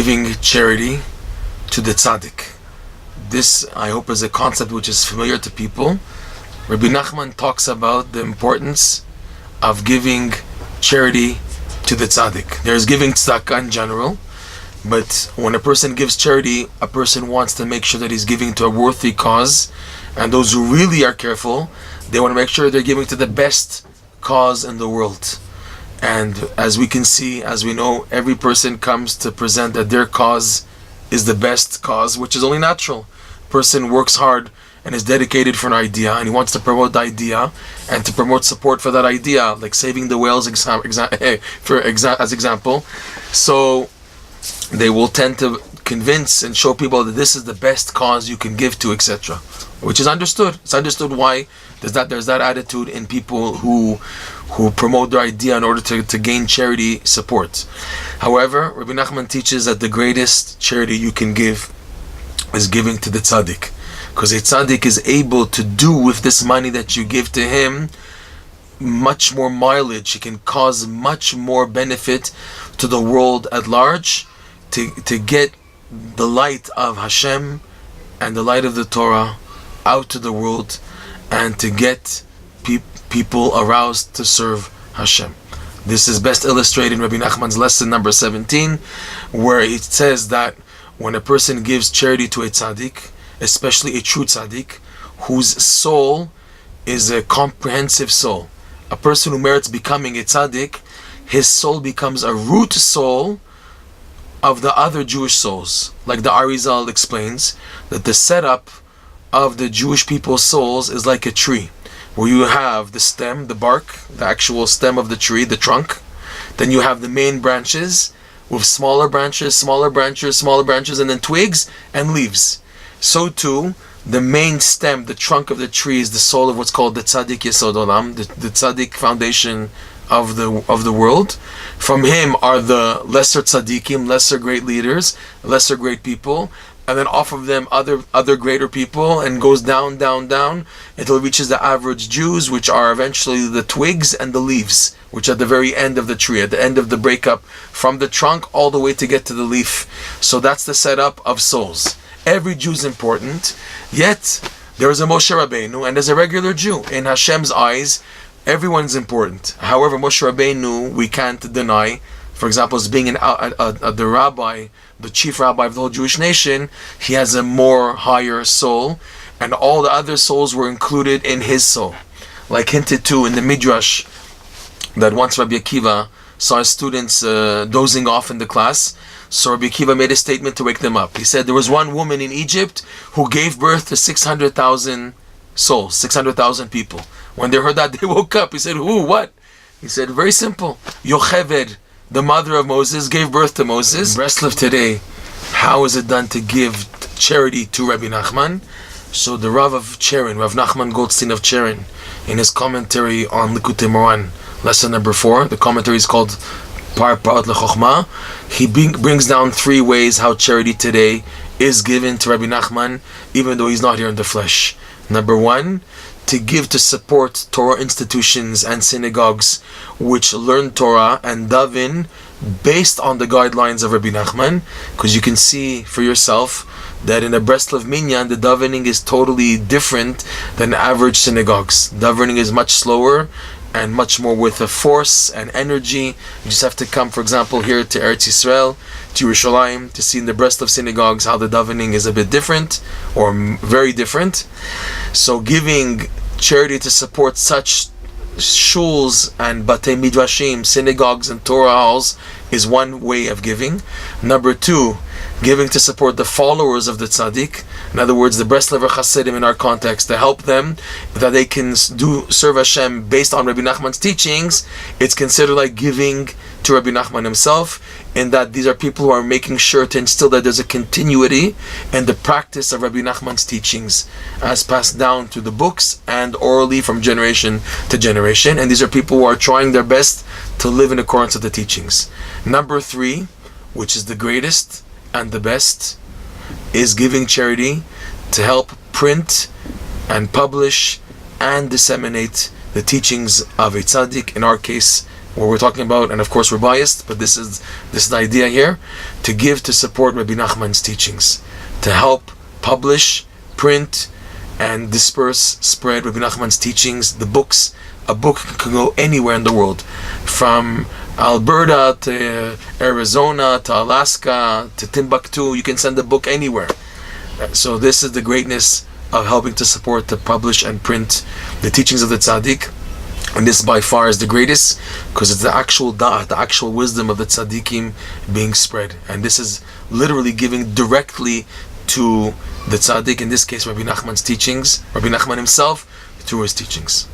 giving charity to the Tzaddik. This, I hope, is a concept which is familiar to people. Rabbi Nachman talks about the importance of giving charity to the Tzaddik. There's giving Tzedakah in general, but when a person gives charity, a person wants to make sure that he's giving to a worthy cause, and those who really are careful, they want to make sure they're giving to the best cause in the world. And as we can see, as we know, every person comes to present that their cause is the best cause, which is only natural. Person works hard and is dedicated for an idea, and he wants to promote the idea and to promote support for that idea, like saving the whales as example. So they will tend to convince and show people that this is the best cause you can give to, etc., which is understood. It's understood why there's that attitude in people who promote their idea in order to gain charity support. However, Rabbi Nachman teaches that the greatest charity you can give is giving to the Tzaddik, because a Tzaddik is able to do with this money that you give to him much more mileage. He can cause much more benefit to the world at large, to get the light of Hashem and the light of the Torah out to the world, and to get people aroused to serve Hashem. This is best illustrated in Rabbi Nachman's lesson number 17, where it says that when a person gives charity to a tzaddik, especially a true tzaddik, whose soul is a comprehensive soul, a person who merits becoming a tzaddik, his soul becomes a root soul of the other Jewish souls. Like the Arizal explains, that the setup of the Jewish people's souls is like a tree, where you have the stem, the bark, the actual stem of the tree, the trunk. Then you have the main branches with smaller branches, and then twigs and leaves. So too, the main stem, the trunk of the tree, is the soul of what's called the Tzaddik Yesod Olam, the Tzaddik foundation of the world. From him are the lesser tzaddikim, lesser great leaders, lesser great people, and then off of them other greater people, and goes down until it reaches the average Jews, which are eventually the twigs and the leaves, which are at the very end of the tree, at the end of the breakup from the trunk all the way to get to the leaf. So that's the setup of souls. Every Jew is important, yet there is a Moshe Rabbeinu, and as a regular Jew, in Hashem's eyes, everyone's important. However, Moshe Rabbeinu, we can't deny, for example, as being the rabbi, the chief rabbi of the whole Jewish nation, he has a more higher soul, and all the other souls were included in his soul. Like hinted to in the Midrash, that once Rabbi Akiva saw his students dozing off in the class, so Rabbi Akiva made a statement to wake them up. He said there was one woman in Egypt who gave birth to 600,000 souls, 600,000 people. When they heard that, they woke up. He said, who? What? He said, very simple. Yocheved, the mother of Moses, gave birth to Moses. In Breslov today, how is it done to give charity to Rabbi Nachman? So the Rav of Cheren, Rav Nachman Goldstein of Cheren, in his commentary on Likutei Moran, lesson number 4, the commentary is called Par'at LeChochma. He brings down 3 ways how charity today is given to Rabbi Nachman, even though he's not here in the flesh. Number 1, to give to support Torah institutions and synagogues which learn Torah and daven based on the guidelines of Rabbi Nachman, because you can see for yourself that in a Breslov Minyan, the davening is totally different than average synagogues. Davening is much slower and much more with a force and energy. You just have to come, for example, here to Eretz Yisrael, to Yerushalayim, to see in the Breslov synagogues how the davening is a bit different, or very different. So giving charity to support such shuls and batei midrashim, synagogues and Torah halls, is one way of giving. Number 2, giving to support the followers of the tzaddik. In other words, the Breslover Chassidim in our context, to help them that they can serve Hashem based on Rabbi Nachman's teachings. It's considered like giving to Rabbi Nachman himself, in that these are people who are making sure to instill that there's a continuity and the practice of Rabbi Nachman's teachings as passed down through the books and orally from generation to generation. And these are people who are trying their best to live in accordance with the teachings. Number 3, which is the greatest and the best, is giving charity to help print and publish and disseminate the teachings of a tzaddik, in our case what we're talking about, and of course we're biased, but this is the idea here, to give to support Rabbi Nachman's teachings, to help publish, print, and spread Rabbi Nachman's teachings, the books. A book can go anywhere in the world, from Alberta to Arizona to Alaska to Timbuktu. You can send a book anywhere. So this is the greatness of helping to support, to publish and print the teachings of the Tzaddik. And this by far is the greatest, because it's the actual da'at, the actual wisdom of the tzaddikim being spread. And this is literally giving directly to the tzaddik, in this case Rabbi Nachman's teachings, Rabbi Nachman himself, through his teachings.